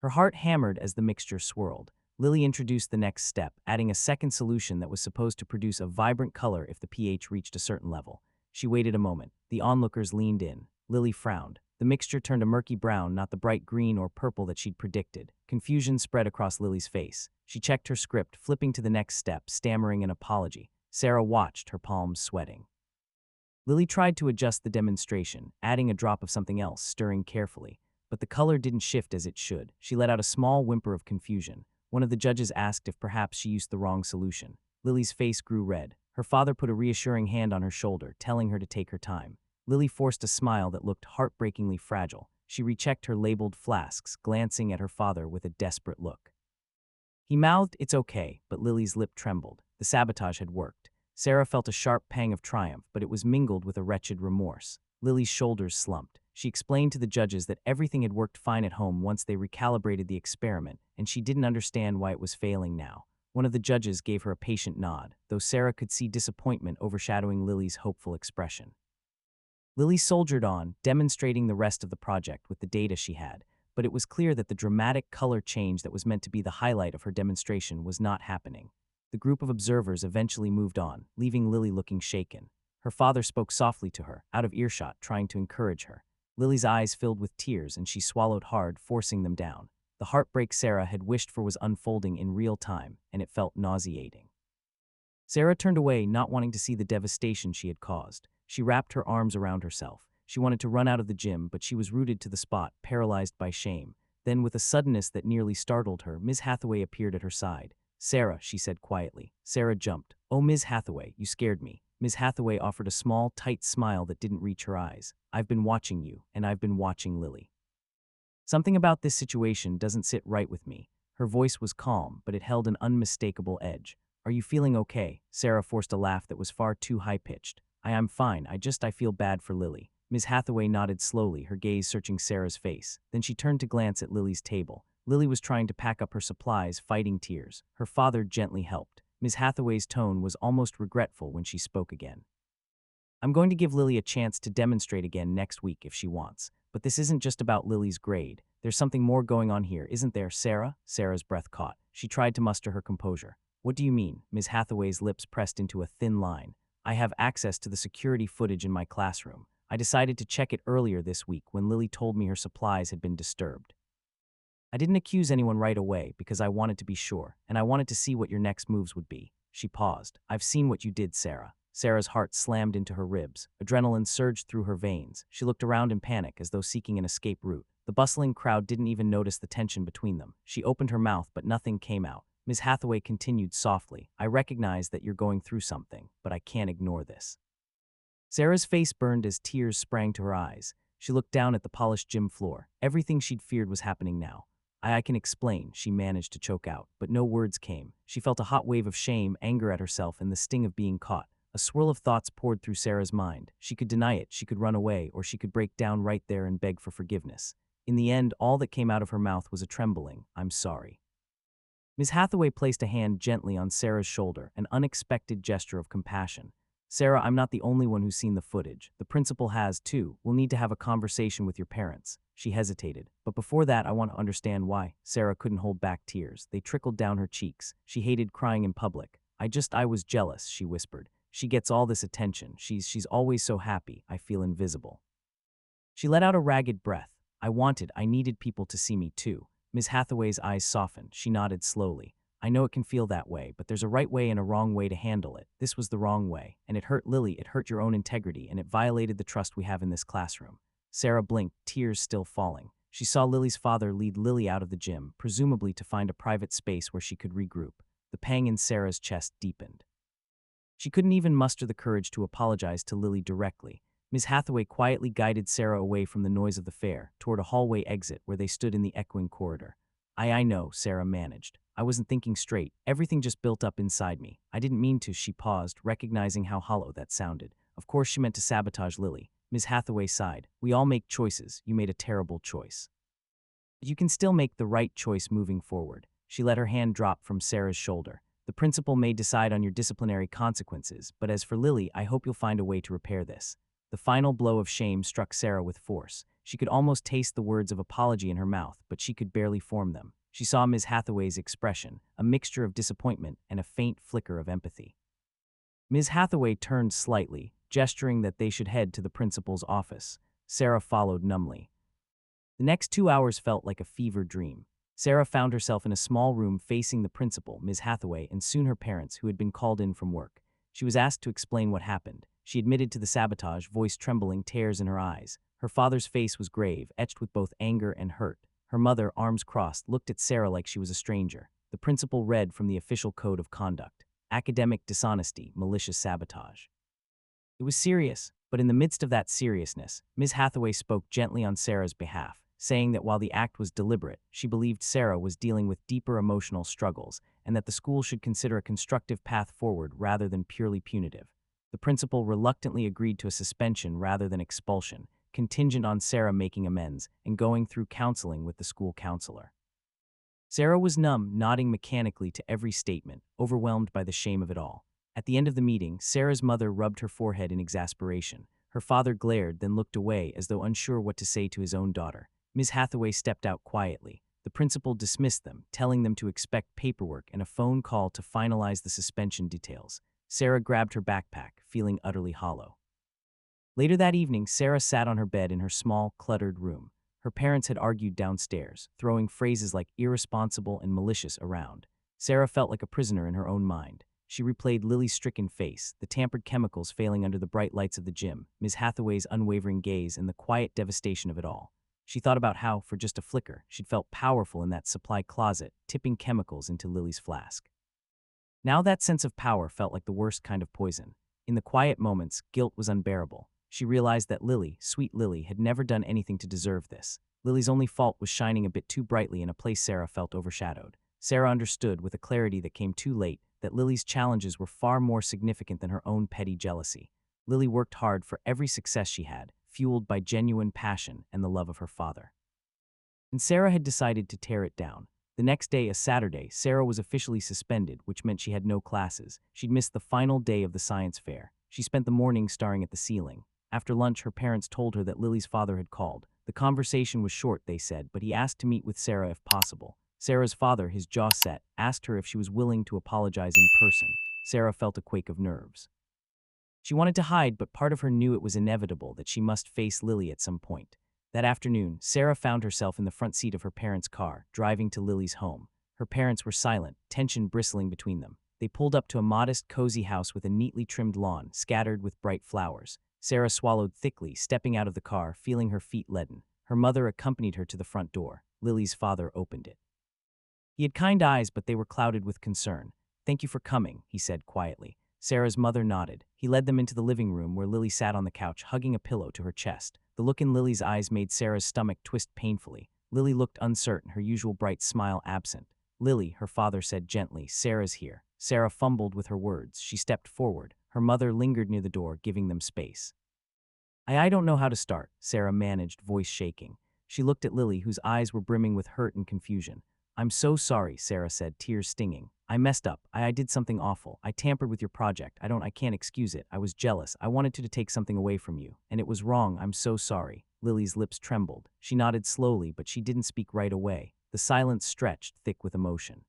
Her heart hammered as the mixture swirled. Lily introduced the next step, adding a second solution that was supposed to produce a vibrant color if the pH reached a certain level. She waited a moment. The onlookers leaned in. Lily frowned. The mixture turned a murky brown, not the bright green or purple that she'd predicted. Confusion spread across Lily's face. She checked her script, flipping to the next step, stammering an apology. Sarah watched, her palms sweating. Lily tried to adjust the demonstration, adding a drop of something else, stirring carefully. But the color didn't shift as it should. She let out a small whimper of confusion. One of the judges asked if perhaps she used the wrong solution. Lily's face grew red. Her father put a reassuring hand on her shoulder, telling her to take her time. Lily forced a smile that looked heartbreakingly fragile. She rechecked her labeled flasks, glancing at her father with a desperate look. He mouthed, "It's okay," but Lily's lip trembled. The sabotage had worked. Sarah felt a sharp pang of triumph, but it was mingled with a wretched remorse. Lily's shoulders slumped. She explained to the judges that everything had worked fine at home once they recalibrated the experiment, and she didn't understand why it was failing now. One of the judges gave her a patient nod, though Sarah could see disappointment overshadowing Lily's hopeful expression. Lily soldiered on, demonstrating the rest of the project with the data she had, but it was clear that the dramatic color change that was meant to be the highlight of her demonstration was not happening. The group of observers eventually moved on, leaving Lily looking shaken. Her father spoke softly to her, out of earshot, trying to encourage her. Lily's eyes filled with tears, and she swallowed hard, forcing them down. The heartbreak Sarah had wished for was unfolding in real time, and it felt nauseating. Sarah turned away, not wanting to see the devastation she had caused. She wrapped her arms around herself. She wanted to run out of the gym, but she was rooted to the spot, paralyzed by shame. Then, with a suddenness that nearly startled her, Miss Hathaway appeared at her side. "Sarah," she said quietly. Sarah jumped. "Oh, Miss Hathaway, you scared me." Miss Hathaway offered a small, tight smile that didn't reach her eyes. "I've been watching you, and I've been watching Lily. Something about this situation doesn't sit right with me." Her voice was calm, but it held an unmistakable edge. "Are you feeling okay?" Sarah forced a laugh that was far too high-pitched. I'm fine, I feel bad for Lily." Miss Hathaway nodded slowly, her gaze searching Sarah's face. Then she turned to glance at Lily's table. Lily was trying to pack up her supplies, fighting tears. Her father gently helped. Miss Hathaway's tone was almost regretful when she spoke again. "I'm going to give Lily a chance to demonstrate again next week if she wants. But this isn't just about Lily's grade. There's something more going on here, isn't there, Sarah?" Sarah's breath caught. She tried to muster her composure. "What do you mean?" Miss Hathaway's lips pressed into a thin line. "I have access to the security footage in my classroom. I decided to check it earlier this week when Lily told me her supplies had been disturbed. I didn't accuse anyone right away because I wanted to be sure, and I wanted to see what your next moves would be." She paused. "I've seen what you did, Sarah." Sarah's heart slammed into her ribs. Adrenaline surged through her veins. She looked around in panic as though seeking an escape route. The bustling crowd didn't even notice the tension between them. She opened her mouth, but nothing came out. Miss Hathaway continued softly. "I recognize that you're going through something, but I can't ignore this." Sarah's face burned as tears sprang to her eyes. She looked down at the polished gym floor. Everything she'd feared was happening now. I can explain," she managed to choke out, but no words came. She felt a hot wave of shame, anger at herself, and the sting of being caught. A swirl of thoughts poured through Sarah's mind. She could deny it, she could run away, or she could break down right there and beg for forgiveness. In the end, all that came out of her mouth was a trembling, "I'm sorry." Miss Hathaway placed a hand gently on Sarah's shoulder, an unexpected gesture of compassion. "Sarah, I'm not the only one who's seen the footage. The principal has, too. We'll need to have a conversation with your parents." She hesitated. "But before that, I want to understand why." Sarah couldn't hold back tears. They trickled down her cheeks. She hated crying in public. I was jealous," she whispered. "She gets all this attention. She's always so happy. I feel invisible." She let out a ragged breath. I needed people to see me, too." Miss Hathaway's eyes softened. She nodded slowly. "I know it can feel that way, but there's a right way and a wrong way to handle it. This was the wrong way, and it hurt Lily, it hurt your own integrity, and it violated the trust we have in this classroom." Sarah blinked, tears still falling. She saw Lily's father lead Lily out of the gym, presumably to find a private space where she could regroup. The pang in Sarah's chest deepened. She couldn't even muster the courage to apologize to Lily directly. Miss Hathaway quietly guided Sarah away from the noise of the fair, toward a hallway exit where they stood in the echoing corridor. I know," Sarah managed. "I wasn't thinking straight. Everything just built up inside me. I didn't mean to." She paused, recognizing how hollow that sounded. Of course she meant to sabotage Lily. Miss Hathaway sighed. "We all make choices. You made a terrible choice. You can still make the right choice moving forward." She let her hand drop from Sarah's shoulder. "The principal may decide on your disciplinary consequences, but as for Lily, I hope you'll find a way to repair this." The final blow of shame struck Sarah with force. She could almost taste the words of apology in her mouth, but she could barely form them. She saw Miss Hathaway's expression, a mixture of disappointment and a faint flicker of empathy. Ms. Hathaway turned slightly, gesturing that they should head to the principal's office. Sarah followed numbly. The next 2 hours felt like a fever dream. Sarah found herself in a small room facing the principal, Ms. Hathaway, and soon her parents, who had been called in from work. She was asked to explain what happened. she admitted to the sabotage, voice trembling, tears in her eyes. Her father's face was grave, etched with both anger and hurt. Her mother, arms crossed, looked at Sarah like she was a stranger. The principal read from the official code of conduct: academic dishonesty, malicious sabotage. It was serious, but in the midst of that seriousness, Ms. Hathaway spoke gently on Sarah's behalf, saying that while the act was deliberate, she believed Sarah was dealing with deeper emotional struggles and that the school should consider a constructive path forward rather than purely punitive. The principal reluctantly agreed to a suspension rather than expulsion, contingent on Sarah making amends and going through counseling with the school counselor. Sarah was numb, nodding mechanically to every statement, overwhelmed by the shame of it all. At the end of the meeting, Sarah's mother rubbed her forehead in exasperation. Her father glared, then looked away as though unsure what to say to his own daughter. Ms. Hathaway stepped out quietly. The principal dismissed them, telling them to expect paperwork and a phone call to finalize the suspension details. Sarah grabbed her backpack, feeling utterly hollow. Later that evening, Sarah sat on her bed in her small, cluttered room. Her parents had argued downstairs, throwing phrases like irresponsible and malicious around. Sarah felt like a prisoner in her own mind. She replayed Lily's stricken face, the tampered chemicals failing under the bright lights of the gym, Ms. Hathaway's unwavering gaze, and the quiet devastation of it all. She thought about how, for just a flicker, she'd felt powerful in that supply closet, tipping chemicals into Lily's flask. Now that sense of power felt like the worst kind of poison. In the quiet moments, guilt was unbearable. She realized that Lily, sweet Lily, had never done anything to deserve this. Lily's only fault was shining a bit too brightly in a place Sarah felt overshadowed. Sarah understood, with a clarity that came too late, that Lily's challenges were far more significant than her own petty jealousy. Lily worked hard for every success she had, fueled by genuine passion and the love of her father. And Sarah had decided to tear it down. The next day, a Saturday, Sarah was officially suspended, which meant she had no classes. She'd missed the final day of the science fair. She spent the morning staring at the ceiling. After lunch, her parents told her that Lily's father had called. The conversation was short, they said, but he asked to meet with Sarah if possible. Sarah's father, his jaw set, asked her if she was willing to apologize in person. Sarah felt a quake of nerves. She wanted to hide, but part of her knew it was inevitable that she must face Lily at some point. That afternoon, Sarah found herself in the front seat of her parents' car, driving to Lily's home. Her parents were silent, tension bristling between them. They pulled up to a modest, cozy house with a neatly trimmed lawn, scattered with bright flowers. Sarah swallowed thickly, stepping out of the car, feeling her feet leaden. Her mother accompanied her to the front door. Lily's father opened it. He had kind eyes, but they were clouded with concern. "Thank you for coming," he said quietly. Sarah's mother nodded. He led them into the living room where Lily sat on the couch, hugging a pillow to her chest. The look in Lily's eyes made Sarah's stomach twist painfully. Lily looked uncertain, her usual bright smile absent. "Lily," her father said gently, "Sarah's here." Sarah fumbled with her words. She stepped forward. Her mother lingered near the door, giving them space. I don't know how to start," Sarah managed, voice shaking. She looked at Lily, whose eyes were brimming with hurt and confusion. "I'm so sorry," Sarah said, tears stinging. "I messed up. I did something awful. I tampered with your project. I can't excuse it. I was jealous. I wanted to take something away from you. And it was wrong. I'm so sorry." Lily's lips trembled. She nodded slowly, but she didn't speak right away. The silence stretched, thick with emotion.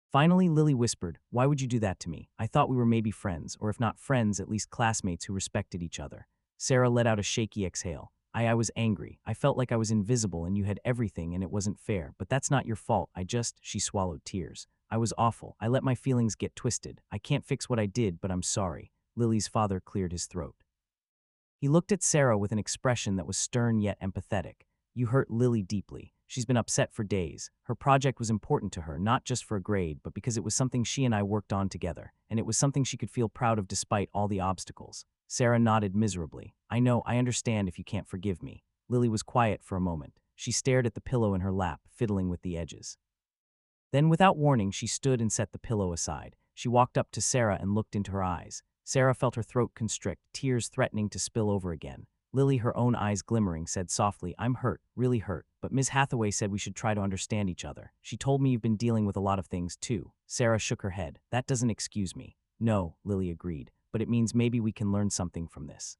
Finally, Lily whispered, "Why would you do that to me? I thought we were maybe friends, or if not friends, at least classmates who respected each other." Sarah let out a shaky exhale. I was angry. I felt like I was invisible and you had everything and it wasn't fair. But that's not your fault. She swallowed tears. "I was awful. I let my feelings get twisted. I can't fix what I did, but I'm sorry." Lily's father cleared his throat. He looked at Sarah with an expression that was stern yet empathetic. "You hurt Lily deeply. She's been upset for days. Her project was important to her, not just for a grade, but because it was something she and I worked on together, and it was something she could feel proud of despite all the obstacles." Sarah nodded miserably. I understand if you can't forgive me." Lily was quiet for a moment. She stared at the pillow in her lap, fiddling with the edges. Then, without warning, she stood and set the pillow aside. She walked up to Sarah and looked into her eyes. Sarah felt her throat constrict, tears threatening to spill over again. Lily, her own eyes glimmering, said softly, "I'm hurt, really hurt, but Ms. Hathaway said we should try to understand each other. She told me you've been dealing with a lot of things, too." Sarah shook her head. "That doesn't excuse me." "No," Lily agreed, "but it means maybe we can learn something from this.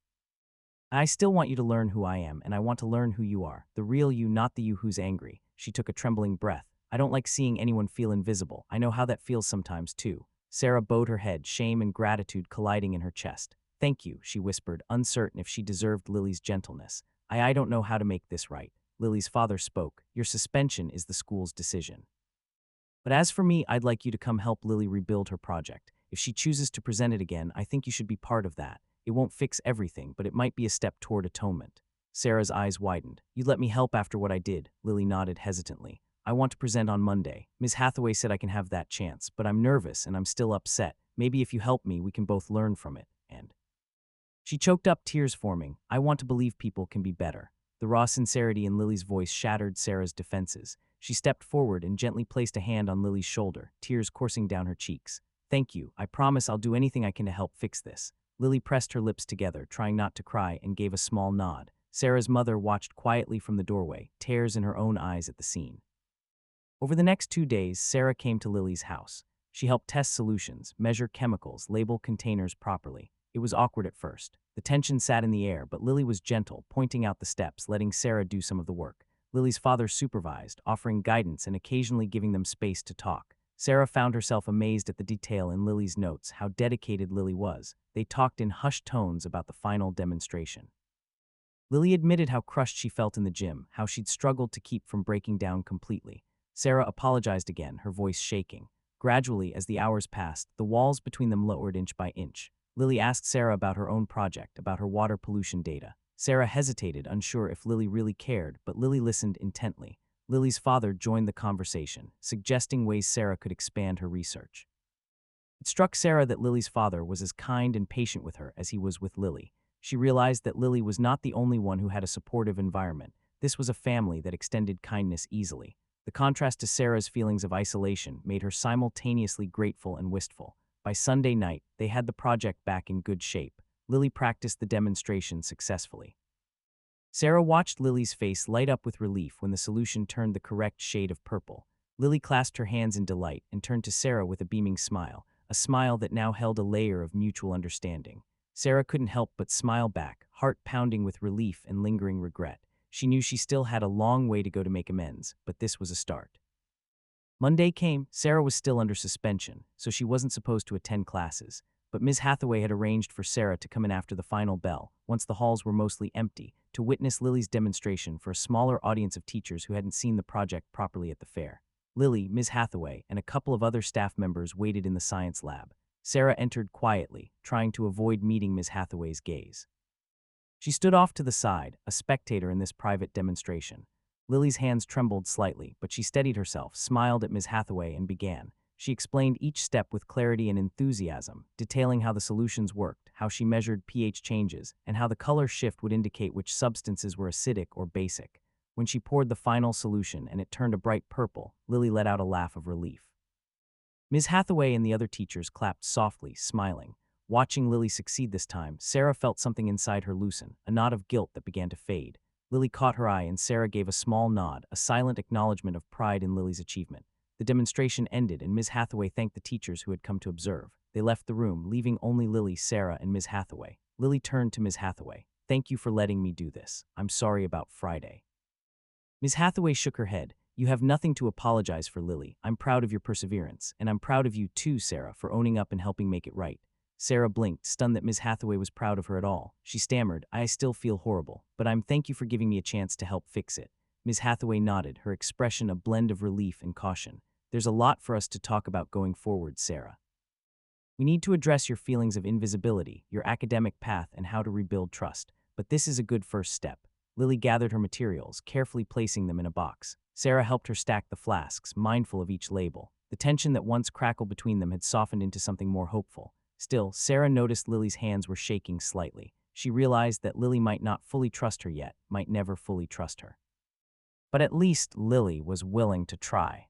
I still want you to learn who I am, and I want to learn who you are. The real you, not the you who's angry." She took a trembling breath. "I don't like seeing anyone feel invisible. I know how that feels sometimes, too." Sarah bowed her head, shame and gratitude colliding in her chest. "Thank you," she whispered, uncertain if she deserved Lily's gentleness. I don't know how to make this right." Lily's father spoke. "Your suspension is the school's decision. But as for me, I'd like you to come help Lily rebuild her project. If she chooses to present it again, I think you should be part of that. It won't fix everything, but it might be a step toward atonement. Sarah's eyes widened. "You'd let me help after what I did?" Lily nodded hesitantly. "I want to present on Monday. Ms. Hathaway said I can have that chance, but I'm nervous and I'm still upset. Maybe if you help me, we can both learn from it." And she choked up, tears forming. "I want to believe people can be better." The raw sincerity in Lily's voice shattered Sarah's defenses. She stepped forward and gently placed a hand on Lily's shoulder, tears coursing down her cheeks. "Thank you. I promise I'll do anything I can to help fix this." Lily pressed her lips together, trying not to cry, and gave a small nod. Sarah's mother watched quietly from the doorway, tears in her own eyes at the scene. Over the next 2 days, Sarah came to Lily's house. She helped test solutions, measure chemicals, label containers properly. It was awkward at first. The tension sat in the air, but Lily was gentle, pointing out the steps, letting Sarah do some of the work. Lily's father supervised, offering guidance and occasionally giving them space to talk. Sarah found herself amazed at the detail in Lily's notes, how dedicated Lily was. They talked in hushed tones about the final demonstration. Lily admitted how crushed she felt in the gym, how she'd struggled to keep from breaking down completely. Sarah apologized again, her voice shaking. Gradually, as the hours passed, the walls between them lowered inch by inch. Lily asked Sarah about her own project, about her water pollution data. Sarah hesitated, unsure if Lily really cared, but Lily listened intently. Lily's father joined the conversation, suggesting ways Sarah could expand her research. It struck Sarah that Lily's father was as kind and patient with her as he was with Lily. She realized that Lily was not the only one who had a supportive environment. This was a family that extended kindness easily. The contrast to Sarah's feelings of isolation made her simultaneously grateful and wistful. By Sunday night, they had the project back in good shape. Lily practiced the demonstration successfully. Sarah watched Lily's face light up with relief when the solution turned the correct shade of purple. Lily clasped her hands in delight and turned to Sarah with a beaming smile, a smile that now held a layer of mutual understanding. Sarah couldn't help but smile back, heart pounding with relief and lingering regret. She knew she still had a long way to go to make amends, but this was a start. Monday came. Sarah was still under suspension, so she wasn't supposed to attend classes. But Ms. Hathaway had arranged for Sarah to come in after the final bell, once the halls were mostly empty, to witness Lily's demonstration for a smaller audience of teachers who hadn't seen the project properly at the fair. Lily, Ms. Hathaway, and a couple of other staff members waited in the science lab. Sarah entered quietly, trying to avoid meeting Ms. Hathaway's gaze. She stood off to the side, a spectator in this private demonstration. Lily's hands trembled slightly, but she steadied herself, smiled at Ms. Hathaway, and began. She explained each step with clarity and enthusiasm, detailing how the solutions worked, how she measured pH changes, and how the color shift would indicate which substances were acidic or basic. When she poured the final solution and it turned a bright purple, Lily let out a laugh of relief. Ms. Hathaway and the other teachers clapped softly, smiling. Watching Lily succeed this time, Sarah felt something inside her loosen, a knot of guilt that began to fade. Lily caught her eye and Sarah gave a small nod, a silent acknowledgement of pride in Lily's achievement. The demonstration ended and Ms. Hathaway thanked the teachers who had come to observe. They left the room, leaving only Lily, Sarah, and Ms. Hathaway. Lily turned to Ms. Hathaway. "Thank you for letting me do this. I'm sorry about Friday." Ms. Hathaway shook her head. "You have nothing to apologize for, Lily. I'm proud of your perseverance, and I'm proud of you too, Sarah, for owning up and helping make it right." Sarah blinked, stunned that Ms. Hathaway was proud of her at all. She stammered, "I still feel horrible, but thank you for giving me a chance to help fix it." Ms. Hathaway nodded, her expression a blend of relief and caution. "There's a lot for us to talk about going forward, Sarah. We need to address your feelings of invisibility, your academic path, and how to rebuild trust. But this is a good first step." Lily gathered her materials, carefully placing them in a box. Sarah helped her stack the flasks, mindful of each label. The tension that once crackled between them had softened into something more hopeful. Still, Sarah noticed Lily's hands were shaking slightly. She realized that Lily might not fully trust her yet, might never fully trust her. But at least Lily was willing to try.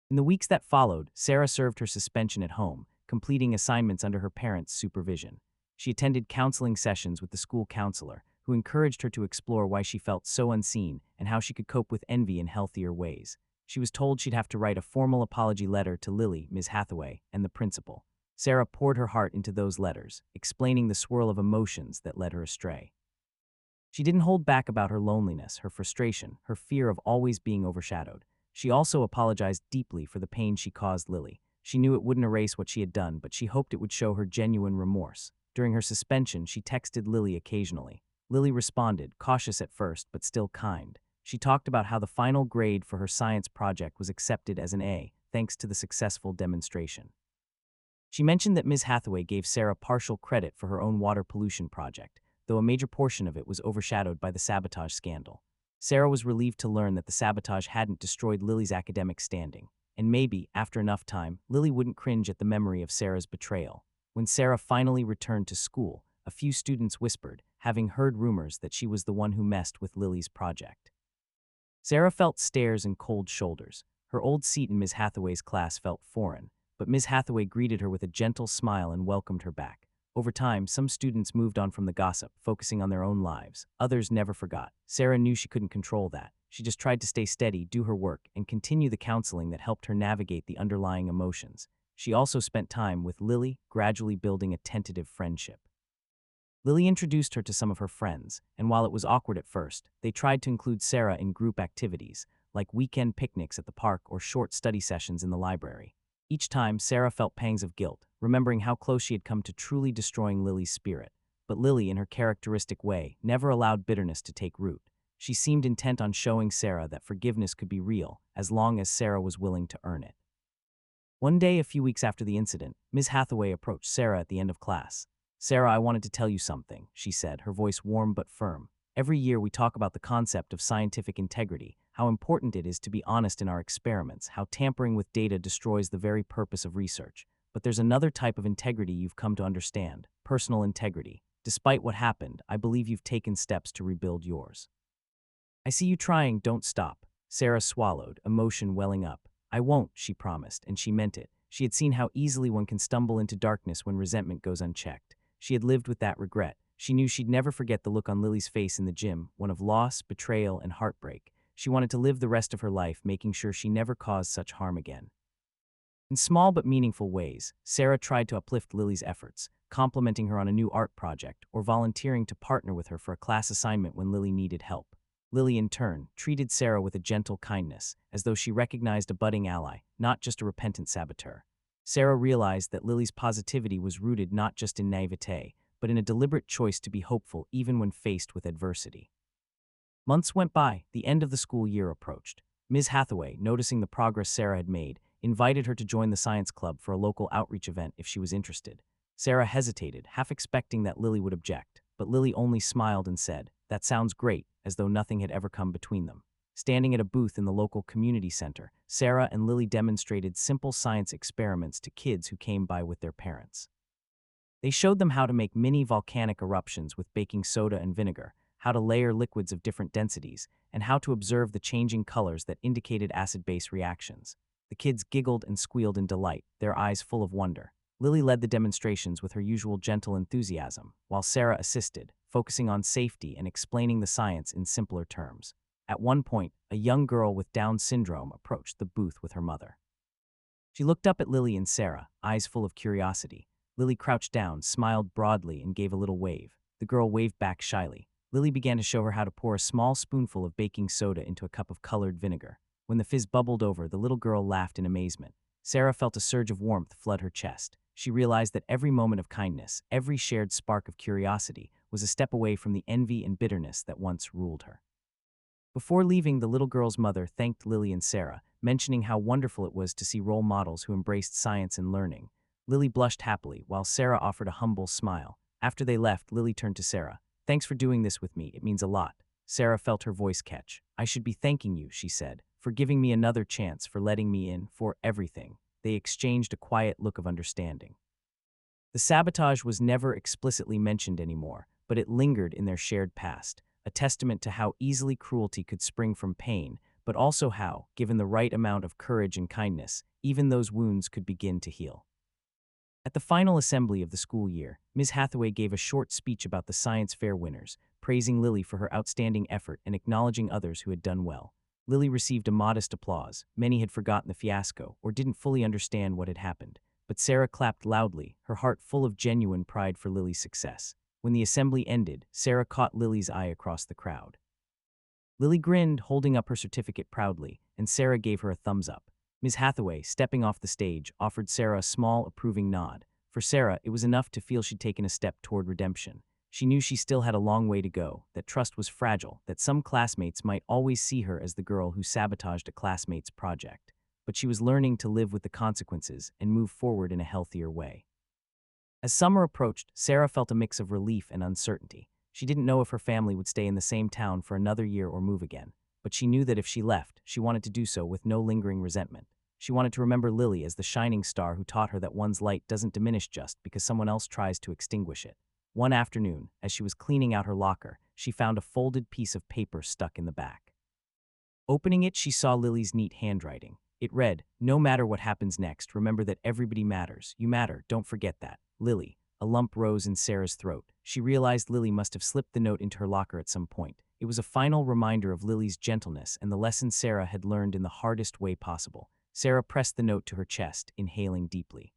In the weeks that followed, Sarah served her suspension at home, completing assignments under her parents' supervision. She attended counseling sessions with the school counselor, who encouraged her to explore why she felt so unseen and how she could cope with envy in healthier ways. She was told she'd have to write a formal apology letter to Lily, Ms. Hathaway, and the principal. Sarah poured her heart into those letters, explaining the swirl of emotions that led her astray. She didn't hold back about her loneliness, her frustration, her fear of always being overshadowed. She also apologized deeply for the pain she caused Lily. She knew it wouldn't erase what she had done, but she hoped it would show her genuine remorse. During her suspension, she texted Lily occasionally. Lily responded, cautious at first, but still kind. She talked about how the final grade for her science project was accepted as an A, thanks to the successful demonstration. She mentioned that Ms. Hathaway gave Sarah partial credit for her own water pollution project, though a major portion of it was overshadowed by the sabotage scandal. Sarah was relieved to learn that the sabotage hadn't destroyed Lily's academic standing, and maybe, after enough time, Lily wouldn't cringe at the memory of Sarah's betrayal. When Sarah finally returned to school, a few students whispered, having heard rumors that she was the one who messed with Lily's project. Sarah felt stares and cold shoulders. Her old seat in Ms. Hathaway's class felt foreign, but Ms. Hathaway greeted her with a gentle smile and welcomed her back. Over time, some students moved on from the gossip, focusing on their own lives. Others never forgot. Sarah knew she couldn't control that. She just tried to stay steady, do her work, and continue the counseling that helped her navigate the underlying emotions. She also spent time with Lily, gradually building a tentative friendship. Lily introduced her to some of her friends, and while it was awkward at first, they tried to include Sarah in group activities, like weekend picnics at the park or short study sessions in the library. Each time, Sarah felt pangs of guilt, remembering how close she had come to truly destroying Lily's spirit. But Lily, in her characteristic way, never allowed bitterness to take root. She seemed intent on showing Sarah that forgiveness could be real, as long as Sarah was willing to earn it. One day, a few weeks after the incident, Ms. Hathaway approached Sarah at the end of class. "Sarah, I wanted to tell you something," she said, her voice warm but firm. "Every year we talk about the concept of scientific integrity, how important it is to be honest in our experiments, how tampering with data destroys the very purpose of research. But there's another type of integrity you've come to understand, personal integrity. Despite what happened, I believe you've taken steps to rebuild yours." "I see you trying, don't stop." Sarah swallowed, emotion welling up. "I won't," she promised, and she meant it. She had seen how easily one can stumble into darkness when resentment goes unchecked. She had lived with that regret. She knew she'd never forget the look on Lily's face in the gym, one of loss, betrayal, and heartbreak. She wanted to live the rest of her life making sure she never caused such harm again. In small but meaningful ways, Sarah tried to uplift Lily's efforts, complimenting her on a new art project or volunteering to partner with her for a class assignment when Lily needed help. Lily, in turn, treated Sarah with a gentle kindness, as though she recognized a budding ally, not just a repentant saboteur. Sarah realized that Lily's positivity was rooted not just in naivete, but in a deliberate choice to be hopeful even when faced with adversity. Months went by, the end of the school year approached. Ms. Hathaway, noticing the progress Sarah had made, invited her to join the science club for a local outreach event if she was interested. Sarah hesitated, half expecting that Lily would object, but Lily only smiled and said, "That sounds great," as though nothing had ever come between them. Standing at a booth in the local community center, Sarah and Lily demonstrated simple science experiments to kids who came by with their parents. They showed them how to make mini volcanic eruptions with baking soda and vinegar, how to layer liquids of different densities, and how to observe the changing colors that indicated acid-base reactions. The kids giggled and squealed in delight, their eyes full of wonder. Lily led the demonstrations with her usual gentle enthusiasm, while Sarah assisted, focusing on safety and explaining the science in simpler terms. At one point, a young girl with Down syndrome approached the booth with her mother. She looked up at Lily and Sarah, eyes full of curiosity. Lily crouched down, smiled broadly, and gave a little wave. The girl waved back shyly. Lily began to show her how to pour a small spoonful of baking soda into a cup of colored vinegar. When the fizz bubbled over, the little girl laughed in amazement. Sarah felt a surge of warmth flood her chest. She realized that every moment of kindness, every shared spark of curiosity, was a step away from the envy and bitterness that once ruled her. Before leaving, the little girl's mother thanked Lily and Sarah, mentioning how wonderful it was to see role models who embraced science and learning. Lily blushed happily, while Sarah offered a humble smile. After they left, Lily turned to Sarah. "Thanks for doing this with me, it means a lot." Sarah felt her voice catch. "I should be thanking you," she said, "for giving me another chance, for letting me in, for everything." They exchanged a quiet look of understanding. The sabotage was never explicitly mentioned anymore, but it lingered in their shared past, a testament to how easily cruelty could spring from pain, but also how, given the right amount of courage and kindness, even those wounds could begin to heal. At the final assembly of the school year, Ms. Hathaway gave a short speech about the science fair winners, praising Lily for her outstanding effort and acknowledging others who had done well. Lily received a modest applause. Many had forgotten the fiasco or didn't fully understand what had happened, but Sarah clapped loudly, her heart full of genuine pride for Lily's success. When the assembly ended, Sarah caught Lily's eye across the crowd. Lily grinned, holding up her certificate proudly, and Sarah gave her a thumbs up. Ms. Hathaway, stepping off the stage, offered Sarah a small, approving nod. For Sarah, it was enough to feel she'd taken a step toward redemption. She knew she still had a long way to go, that trust was fragile, that some classmates might always see her as the girl who sabotaged a classmate's project. but she was learning to live with the consequences and move forward in a healthier way. As summer approached, Sarah felt a mix of relief and uncertainty. She didn't know if her family would stay in the same town for another year or move again, but she knew that if she left, she wanted to do so with no lingering resentment. She wanted to remember Lily as the shining star who taught her that one's light doesn't diminish just because someone else tries to extinguish it. One afternoon, as she was cleaning out her locker, she found a folded piece of paper stuck in the back. Opening it, she saw Lily's neat handwriting. It read, "No matter what happens next, remember that everybody matters. You matter, don't forget that. Lily." A lump rose in Sarah's throat. She realized Lily must have slipped the note into her locker at some point. It was a final reminder of Lily's gentleness and the lesson Sarah had learned in the hardest way possible. Sarah pressed the note to her chest, inhaling deeply.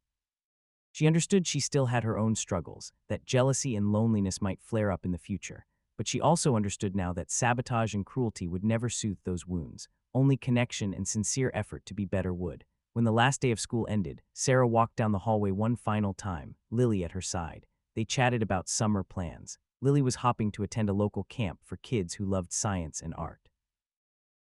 She understood she still had her own struggles, that jealousy and loneliness might flare up in the future. But she also understood now that sabotage and cruelty would never soothe those wounds. Only connection and sincere effort to be better would. When the last day of school ended, Sarah walked down the hallway one final time, Lily at her side. They chatted about summer plans. Lily was hoping to attend a local camp for kids who loved science and art.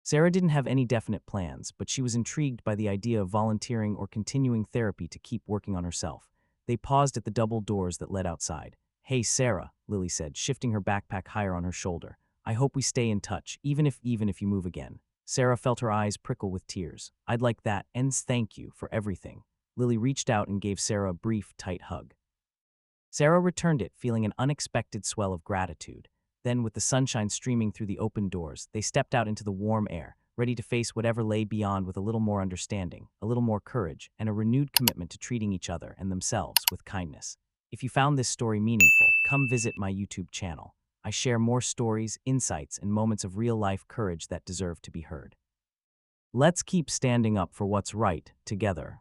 Sarah didn't have any definite plans, but she was intrigued by the idea of volunteering or continuing therapy to keep working on herself. They paused at the double doors that led outside. "Hey, Sarah," Lily said, shifting her backpack higher on her shoulder. "I hope we stay in touch, even if you move again." Sarah felt her eyes prickle with tears. "I'd like that, and thank you for everything." Lily reached out and gave Sarah a brief, tight hug. Sarah returned it, feeling an unexpected swell of gratitude. Then, with the sunshine streaming through the open doors, they stepped out into the warm air, ready to face whatever lay beyond with a little more understanding, a little more courage, and a renewed commitment to treating each other and themselves with kindness. If you found this story meaningful, come visit my YouTube channel. I share more stories, insights, and moments of real-life courage that deserve to be heard. Let's keep standing up for what's right, together.